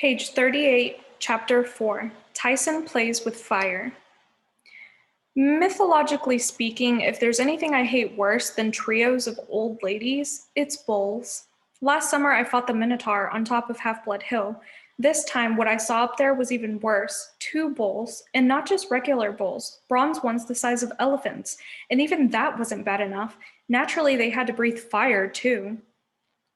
Page 38, Chapter 4, Tyson Plays with Fire. Mythologically speaking, if there's anything I hate worse than trios of old ladies, it's bulls. Last summer I fought the Minotaur on top of Half-Blood Hill. This time what I saw up there was even worse. 2 bulls, and not just regular bulls, bronze ones the size of elephants. And even that wasn't bad enough. Naturally they had to breathe fire too.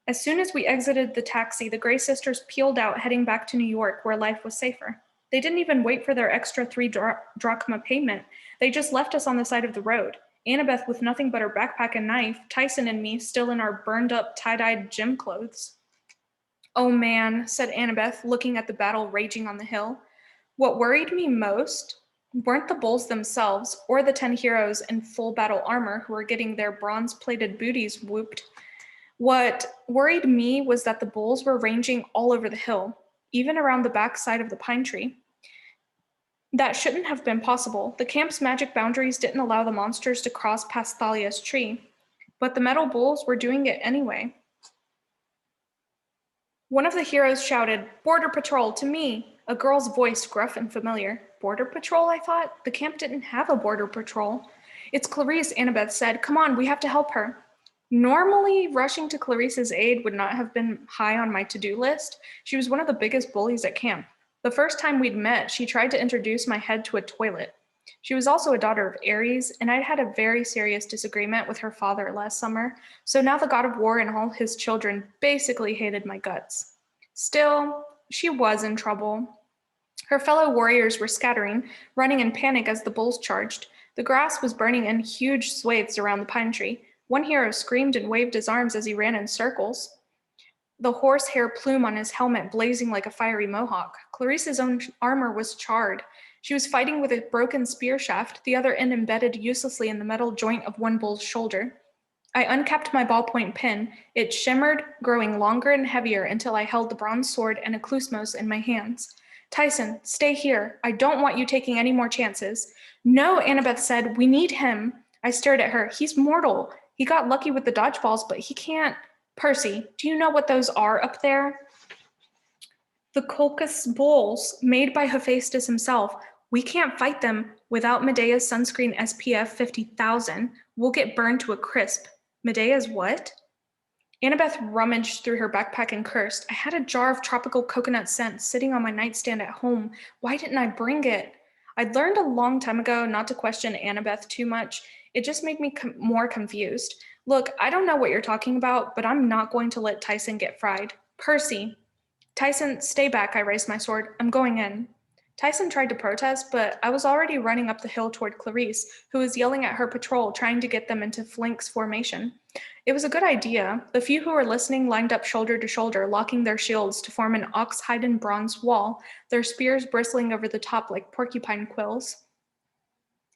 As soon as we exited the taxi, the Gray sisters peeled out, heading back to New York, where life was safer. They didn't even wait for their extra 3 drachma payment. They just left us on the side of the road. Annabeth with nothing but her backpack and knife, Tyson and me still in our burned-up, tie-dyed gym clothes. "Oh man," said Annabeth, looking at the battle raging on the hill. What worried me most weren't the bulls themselves, or the 10 heroes in full battle armor who were getting their bronze-plated booties whooped. What worried me was that the bulls were ranging all over the hill, even around the back side of the pine tree. That shouldn't have been possible. The camp's magic boundaries didn't allow the monsters to cross past Thalia's tree, but the metal bulls were doing it anyway. One of the heroes shouted, "Border Patrol, to me!" A girl's voice, gruff and familiar. Border Patrol, I thought? The camp didn't have a border patrol. "It's Clarisse," Annabeth said. "Come on, we have to help her." Normally, rushing to Clarisse's aid would not have been high on my to-do list. She was one of the biggest bullies at camp. The first time we'd met, she tried to introduce my head to a toilet. She was also a daughter of Ares, and I'd had a very serious disagreement with her father last summer, so now the god of war and all his children basically hated my guts. Still, she was in trouble. Her fellow warriors were scattering, running in panic as the bulls charged. The grass was burning in huge swathes around the pine tree. One hero screamed and waved his arms as he ran in circles, the horsehair plume on his helmet blazing like a fiery mohawk. Clarisse's own armor was charred. She was fighting with a broken spear shaft, the other end embedded uselessly in the metal joint of one bull's shoulder. I uncapped my ballpoint pen. It shimmered, growing longer and heavier until I held the bronze sword and a klusmos in my hands. "Tyson, stay here. I don't want you taking any more chances." "No," Annabeth said. "We need him." I stared at her. "He's mortal. He got lucky with the dodgeballs, but he can't." "Percy, do you know what those are up there?" "The Colchis bulls, made by Hephaestus himself. We can't fight them without Medea's sunscreen SPF 50,000. We'll get burned to a crisp." "Medea's what?" Annabeth rummaged through her backpack and cursed. "I had a jar of tropical coconut scent sitting on my nightstand at home. Why didn't I bring it?" I'd learned a long time ago not to question Annabeth too much. It just made me more confused. "Look, I don't know what you're talking about, but I'm not going to let Tyson get fried." "Percy." "Tyson, stay back," I raised my sword. "I'm going in." Tyson tried to protest, but I was already running up the hill toward Clarisse, who was yelling at her patrol, trying to get them into flanks formation. It was a good idea. The few who were listening lined up shoulder to shoulder, locking their shields to form an ox-hide and bronze wall, their spears bristling over the top like porcupine quills.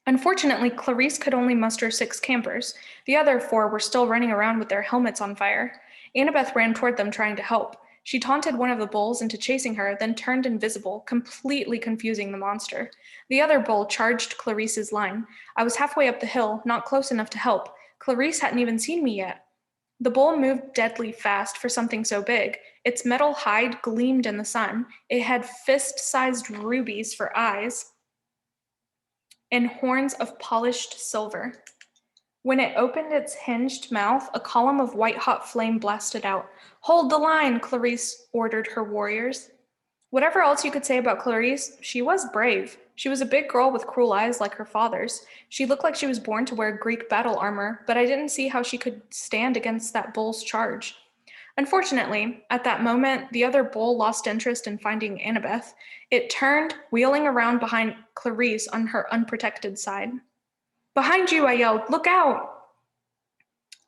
Unfortunately, Clarisse could only muster 6 campers. The other 4 were still running around with their helmets on fire. Annabeth ran toward them, trying to help. She taunted one of the bulls into chasing her, then turned invisible, completely confusing the monster. The other bull charged Clarisse's line. I was halfway up the hill, not close enough to help. Clarisse hadn't even seen me yet. The bull moved deadly fast for something so big. Its metal hide gleamed in the sun. It had fist-sized rubies for eyes and horns of polished silver. When it opened its hinged mouth, a column of white-hot flame blasted out. "Hold the line," Clarisse ordered her warriors. Whatever else you could say about Clarisse, she was brave. She was a big girl with cruel eyes like her father's. She looked like she was born to wear Greek battle armor, but I didn't see how she could stand against that bull's charge. Unfortunately, at that moment, the other bull lost interest in finding Annabeth. It turned, wheeling around behind Clarisse on her unprotected side. "Behind you," I yelled. "Look out!"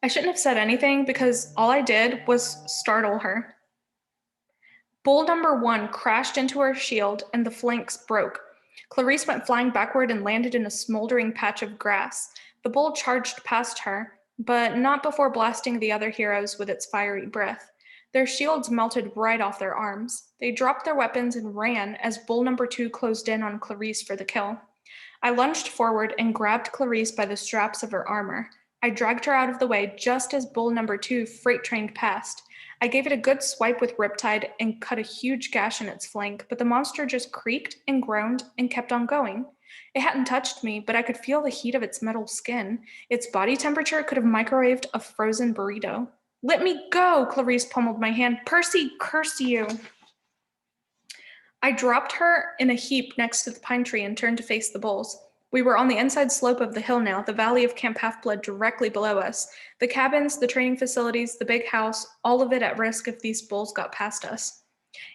I shouldn't have said anything because all I did was startle her. Bull number 1 crashed into her shield and the flanks broke. Clarisse went flying backward and landed in a smoldering patch of grass. The bull charged past her, but not before blasting the other heroes with its fiery breath. Their shields melted right off their arms. They dropped their weapons and ran as bull number 2 closed in on Clarisse for the kill. I lunged forward and grabbed Clarisse by the straps of her armor. I dragged her out of the way just as bull number 2 freight-trained past. I gave it a good swipe with Riptide and cut a huge gash in its flank, but the monster just creaked and groaned and kept on going. It hadn't touched me, but I could feel the heat of its metal skin. Its body temperature could have microwaved a frozen burrito. Let me go, Clarisse pummeled my hand. Percy, curse you. I dropped her in a heap next to the pine tree and turned to face the bulls. We were on the inside slope of the hill now, the valley of Camp Half-Blood directly below us. The cabins, the training facilities, the big house, all of it at risk if these bulls got past us.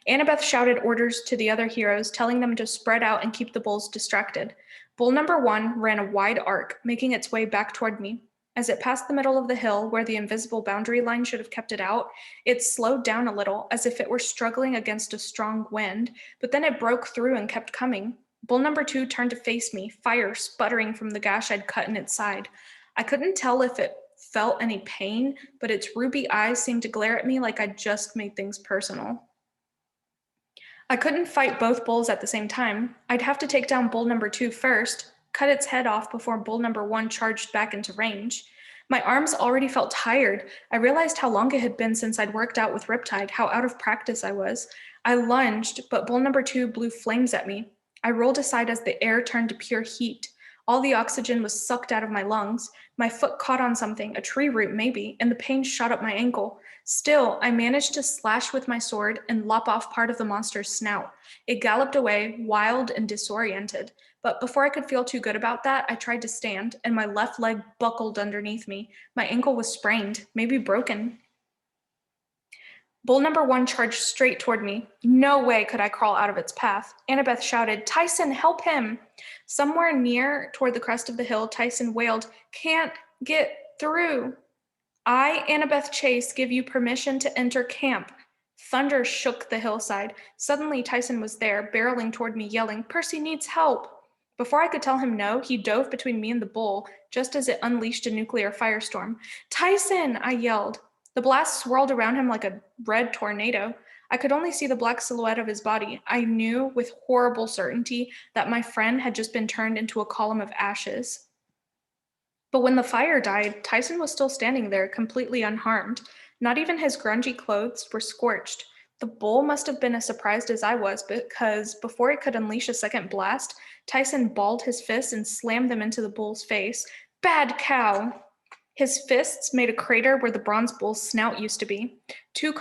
Annabeth shouted orders to the other heroes, telling them to spread out and keep the bulls distracted. Bull number 1 ran a wide arc, making its way back toward me. As it passed the middle of the hill, where the invisible boundary line should have kept it out, it slowed down a little, as if it were struggling against a strong wind, but then it broke through and kept coming. Bull number 2 turned to face me, fire sputtering from the gash I'd cut in its side. I couldn't tell if it felt any pain, but its ruby eyes seemed to glare at me like I'd just made things personal. I couldn't fight both bulls at the same time. I'd have to take down bull number 2 first, cut its head off before bull number 1 charged back into range. My arms already felt tired. I realized how long it had been since I'd worked out with Riptide, how out of practice I was. I lunged, but bull number 2 blew flames at me. I rolled aside as the air turned to pure heat. All the oxygen was sucked out of my lungs. My foot caught on something, a tree root maybe, and the pain shot up my ankle. Still, I managed to slash with my sword and lop off part of the monster's snout. It galloped away, wild and disoriented. But before I could feel too good about that, I tried to stand, and my left leg buckled underneath me. My ankle was sprained, maybe broken. Bull number 1 charged straight toward me. No way could I crawl out of its path. Annabeth shouted, "Tyson, help him!" Somewhere near toward the crest of the hill, Tyson wailed, "Can't get through." I, Annabeth Chase, give you permission to enter camp. Thunder shook the hillside. Suddenly, Tyson was there, barreling toward me, yelling, "Percy needs help." Before I could tell him no, he dove between me and the bull, just as it unleashed a nuclear firestorm. "Tyson!" I yelled. The blast swirled around him like a red tornado. I could only see the black silhouette of his body. I knew with horrible certainty that my friend had just been turned into a column of ashes. But when the fire died, Tyson was still standing there, completely unharmed. Not even his grungy clothes were scorched. The bull must have been as surprised as I was, because before it could unleash a second blast, Tyson balled his fists and slammed them into the bull's face. "Bad cow!" His fists made a crater where the bronze bull's snout used to be. Two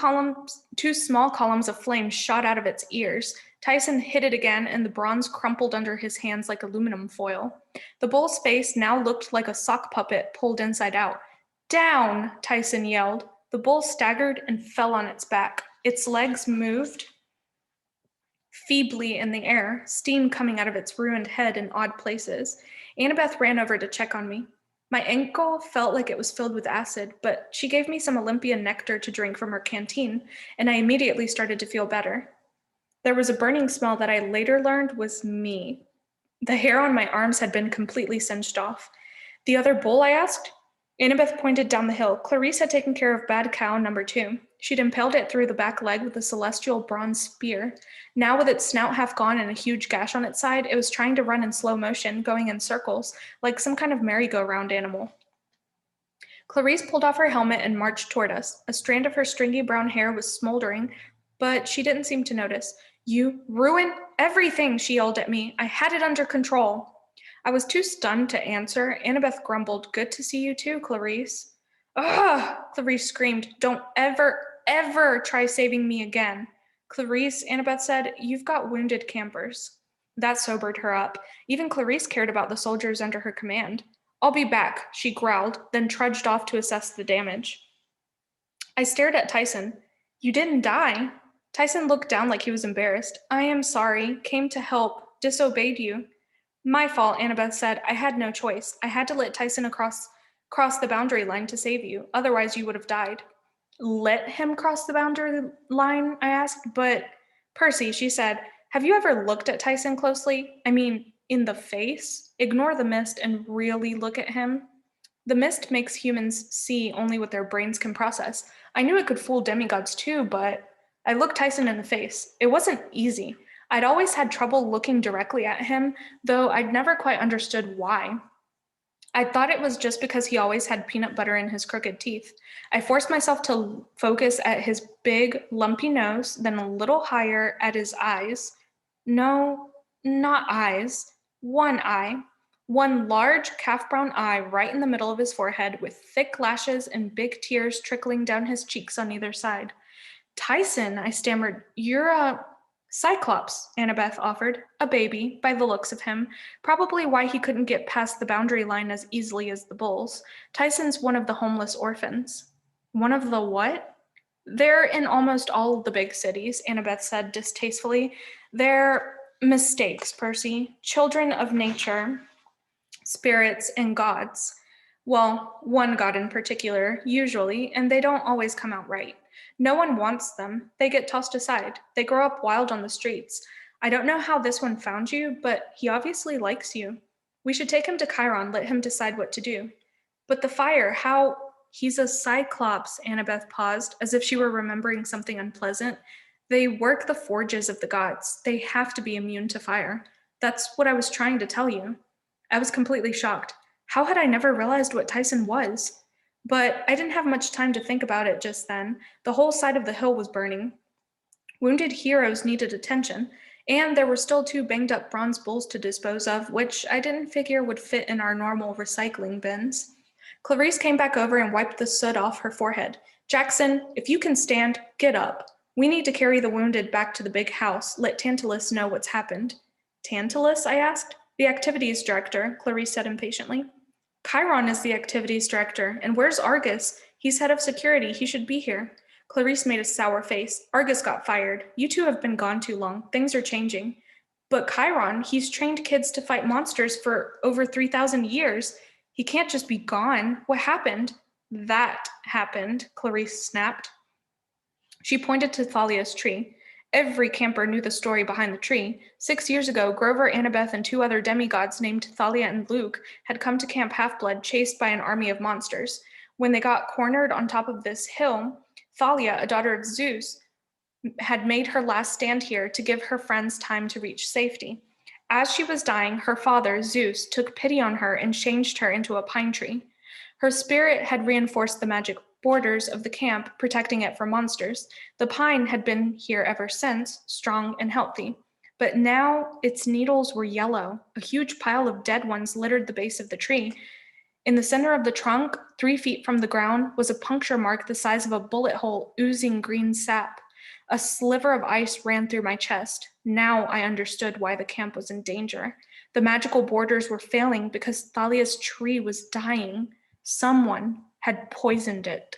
small columns of flame shot out of its ears. Tyson hit it again, and the bronze crumpled under his hands like aluminum foil. The bull's face now looked like a sock puppet pulled inside out. "Down!" Tyson yelled. The bull staggered and fell on its back. Its legs moved feebly in the air, steam coming out of its ruined head in odd places. Annabeth ran over to check on me. My ankle felt like it was filled with acid, but she gave me some Olympian nectar to drink from her canteen, and I immediately started to feel better. There was a burning smell that I later learned was me. The hair on my arms had been completely singed off. "The other bull?" I asked. Annabeth pointed down the hill. Clarisse had taken care of bad cow number 2. She'd impaled it through the back leg with a celestial bronze spear. Now, with its snout half gone and a huge gash on its side, it was trying to run in slow motion, going in circles, like some kind of merry-go-round animal. Clarisse pulled off her helmet and marched toward us. A strand of her stringy brown hair was smoldering, but she didn't seem to notice. "You ruined everything," she yelled at me. "I had it under control." I was too stunned to answer. Annabeth grumbled, "Good to see you too, Clarisse." "Ugh!" Clarisse screamed. "Don't ever try saving me again." "Clarisse," Annabeth said, "you've got wounded campers." That sobered her up. Even Clarisse cared about the soldiers under her command. "I'll be back," she growled, then trudged off to assess the damage. I stared at Tyson. "You didn't die." Tyson looked down like he was embarrassed. "I am sorry. Came to help. Disobeyed you." "My fault," Annabeth said. "I had no choice. I had to let Tyson cross the boundary line to save you. Otherwise, you would have died." "Let him cross the boundary line?" I asked. "But, Percy," she said, "have you ever looked at Tyson closely? I mean, in the face? Ignore the mist and really look at him." The mist makes humans see only what their brains can process. I knew it could fool demigods too, but I looked Tyson in the face. It wasn't easy. I'd always had trouble looking directly at him, though I'd never quite understood why. I thought it was just because he always had peanut butter in his crooked teeth. I forced myself to focus at his big, lumpy nose, then a little higher at his eyes. No, not eyes. One eye. One large calf brown eye right in the middle of his forehead, with thick lashes and big tears trickling down his cheeks on either side. Tyson, I stammered. You're a Cyclops, Annabeth offered. A baby, by the looks of him. Probably why he couldn't get past the boundary line as easily as the bulls. Tyson's one of the homeless orphans. One of the what? They're in almost all of the big cities, Annabeth said distastefully. They're mistakes, Percy. Children of nature, spirits, and gods. Well, one god in particular, usually, and they don't always come out right. No one wants them. They get tossed aside. They grow up wild on the streets. I don't know how this one found you, but he obviously likes you. We should take him to Chiron, let him decide what to do. But the fire, how? He's a Cyclops, Annabeth paused, as if she were remembering something unpleasant. They work the forges of the gods. They have to be immune to fire. That's what I was trying to tell you. I was completely shocked. How had I never realized what Tyson was? But I didn't have much time to think about it just then. The whole side of the hill was burning. Wounded heroes needed attention, and there were still two banged up bronze bulls to dispose of, which I didn't figure would fit in our normal recycling bins. Clarisse came back over and wiped the soot off her forehead. Jackson, if you can stand, get up. We need to carry the wounded back to the big house, let Tantalus know what's happened. Tantalus? I asked. The activities director, Clarisse said impatiently. Chiron is the activities director, and where's Argus? He's head of security. He should be here. Clarisse made a sour face. Argus got fired. You two have been gone too long. Things are changing. But Chiron, he's trained kids to fight monsters for over 3,000 years. He can't just be gone. What happened? That happened, Clarisse snapped. She pointed to Thalia's tree. Every camper knew the story behind the tree. 6 years ago, Grover, Annabeth, and two other demigods named Thalia and Luke had come to Camp Half-Blood chased by an army of monsters. When they got cornered on top of this hill, Thalia, a daughter of Zeus, had made her last stand here to give her friends time to reach safety. As she was dying, her father, Zeus, took pity on her and changed her into a pine tree. Her spirit had reinforced the magic borders of the camp, protecting it from monsters. The pine had been here ever since, strong and healthy. But now its needles were yellow. A huge pile of dead ones littered the base of the tree. In the center of the trunk, 3 feet from the ground, was a puncture mark the size of a bullet hole oozing green sap. A sliver of ice ran through my chest. Now I understood why the camp was in danger. The magical borders were failing because Thalia's tree was dying. Someone had poisoned it.